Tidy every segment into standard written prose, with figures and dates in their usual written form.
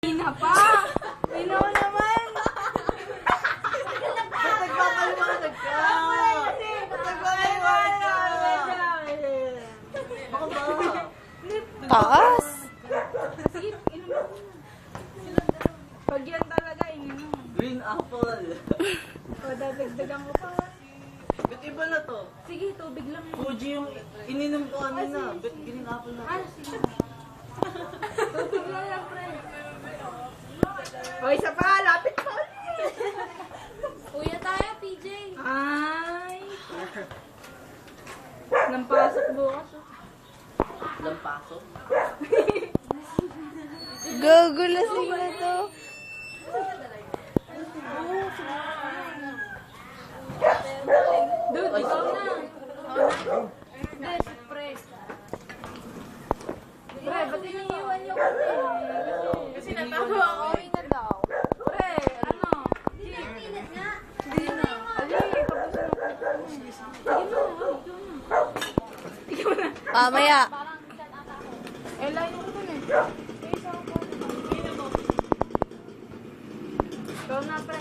Ina pa! Ino naman! Nagpapaliwanag ka! Nagpapaliwanag ka! Baka ba? Taas! Kasi, inom. Pag yan talaga, inom. Green apple. O, dadagdagan ko pa. Ba't iba na to? Sige, tubig lang. Fuji yung ininom ko kanina. Ba't green apple na to? Sige. Tubig lang, pre. O, isa pa. Lapit pa. Kuya tayo, PJ. Ay. Nampasok bukas. Lampaso? Gagulasing na to. Dude, ikaw na. Hindi, pre. Pre, ba't iniiwan niyo kami? Kasi natago ako. Uwi na daw. Pre, ano? Pinipilit nga. Hindi na. Ali, tapos na po. Ikaw na. Mamaya. Eh, layo ko dun eh. Ikaw na, pre.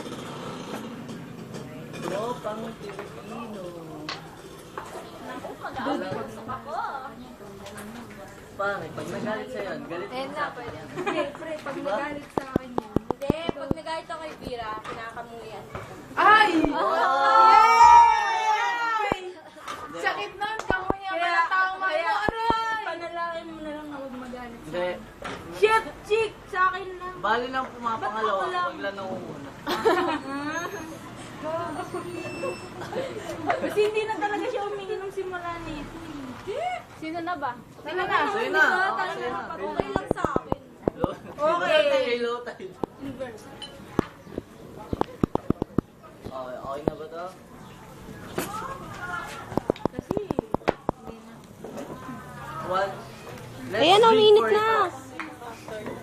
Tropang Pilipino. Mag-aabusok ako. Pare, pag nagalit sa'yo, galit mo sa akin yan. Hindi, pre, pag nagalit sa akin yan. Hindi, pag nagalit ako kay Bira, kinakamuyan. Ay! Yay! Sakit nun, kamuya ka na tao kaya, panalangin mo na lang na huwag magalit sa Hindi. akin. Shit, chick! Sa akin lang. Bali lang pumapangalawa, Ba't ako lang? wag lang nangunguna. Kasi hindi na talaga siya uminginom simula nito. Sino na ba? Talaga? Sa'yo na. Talaga? Sa'yo na. Okay lang sa akin. Okay. Kay low tide. Inverse. Okay, okay na ba to? Kasi, hindi na. One. Let's Ayan, ang drink init for na. it.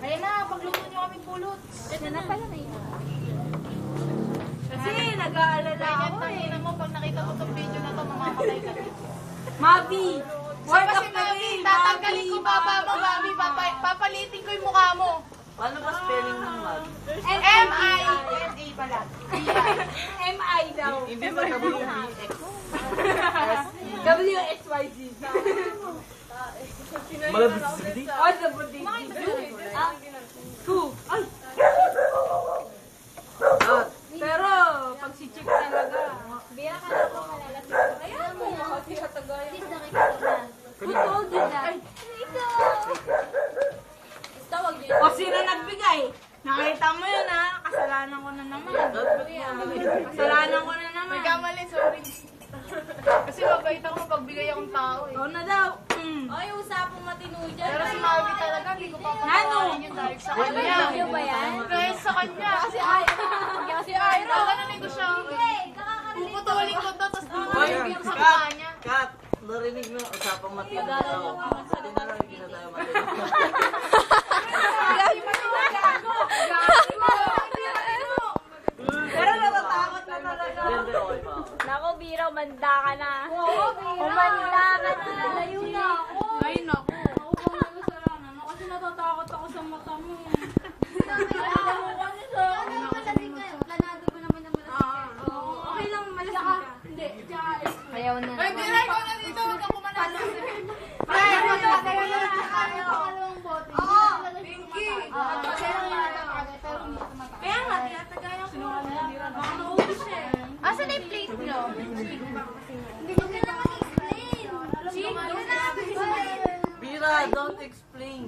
Ayun na, pagluto niyo kami pulot. Yan na pala na yun. Kasi nag-aalala ako eh. mo, pag nakita mo itong video na to, mamamatay ka. Mabi! Word Kasi of the Mami, day! tatanggalin ko baba mo, Mami. Papalitin ko yung mukha mo. Paano ba spelling ng mag? M-I-N-A pala. M.I. daw. Hindi ba WBX? W-X-Y-Z. Malabis hindi? Oh, the budding. Two. Ay! Ah, Pero, pag si Chick talaga, Bira ka na po, malalasing ko. Kaya mo. kasi katagayan. Please, nakikita na. Who told you that? Basta wag niyo. O sino nagbigay? Nakita mo yun ha? Kasalanan ko na naman. Kasalanan ko na naman. Kamali, sorry. Kasi mabait ako pagbigay akong tao eh. Ikaw na daw. Ay, usapang matino dyan. Pero si Marvin talaga, hindi ko Ano? yun dahil sa Wala kanya. yan. Video ba yan? Dahil sa kanya. Kasi Ira. Kasi Ira. Narinig ko siya. Puputulin ko to, tapos bibigyan ko sa mukha niya. Kat! Narinig mo, usapang matino daw. Pwede na lang hindi na tayo matino. Pero natatakot na talaga. Hindi, okay pa ako. Nako, Bira, umanda ka na. Umanda ka na. Layo na ako. Ay, naku. Ako bang nagkasalanan? Kasi natatakot ako sa mata mo. Okay lang, malasing ka. Hindi, tsaka Ayaw na. Ay, Bira, ikaw na dito. Huwag ka kumalas. Kaya nga, tinatagayan ko. Baka naubos siya eh. Asan na yung plate nyo? Hindi ko na mag-explain. Bira, don't explain.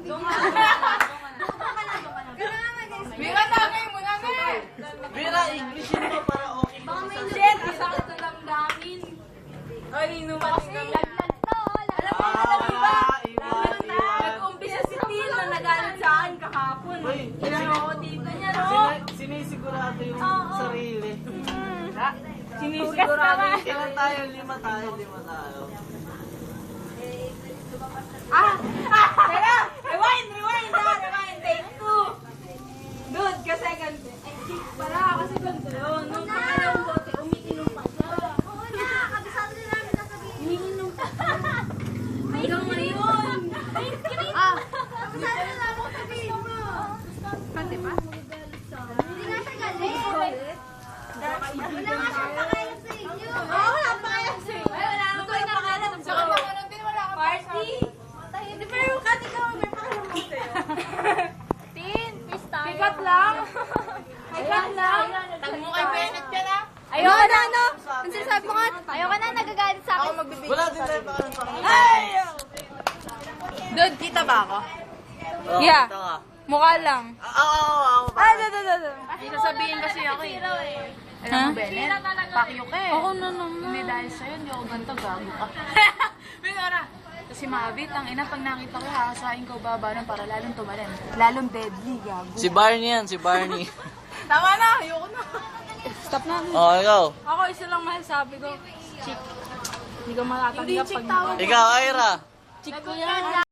Bira, tagay mo na nga. Bira, Englishin mo para okay. Shit, asakit na damdamin. Ay, inumalis na. Alam mo na lang iba. Iwan. Nag-umpisa si Tin na nagalit sa akin kahapon. Uy, Ilan ako dito niya, no? Sinisigurado yung sarili. Sinisigurado. Ilan tayo? Lima tayo. Ah! Teka! Rewind! Take two! Dude, kasi ganito. Eh, chick pala. Kasi ganito yun. Nung pangalawang bote, umiinom pa siya. Umiinom pa. Hanggang ngayon. Ah! Pati ba? Ikaw lang. Tag mo kay Bennett ka na. Ayoko na, ano? Ang sinasabi mo nga. Ayoko na, nagagalit sa akin. Wala din tayo pa ng Dude, kita ba ako? Oh, Yeah. ito ka. Mukha lang. Oo. May sasabihin kasi ako eh. Alam mo, Bennett, pakyo ka eh. Ako na naman. Hindi dahil sa'yo, hindi ako ganito, gago ka. Binara. Kasi Mabit, ang ina, pag nakita ko, hahasain ko babaran para lalong tumalin. Lalong deadly, gago. Si Barney yan, si Barney. Tama na, ayoko na. Stop na. Oh, ikaw. Ako isa lang masasabi ko. Chick. Hindi ko matatanggap pag Ikaw, Ira. chick ko yan.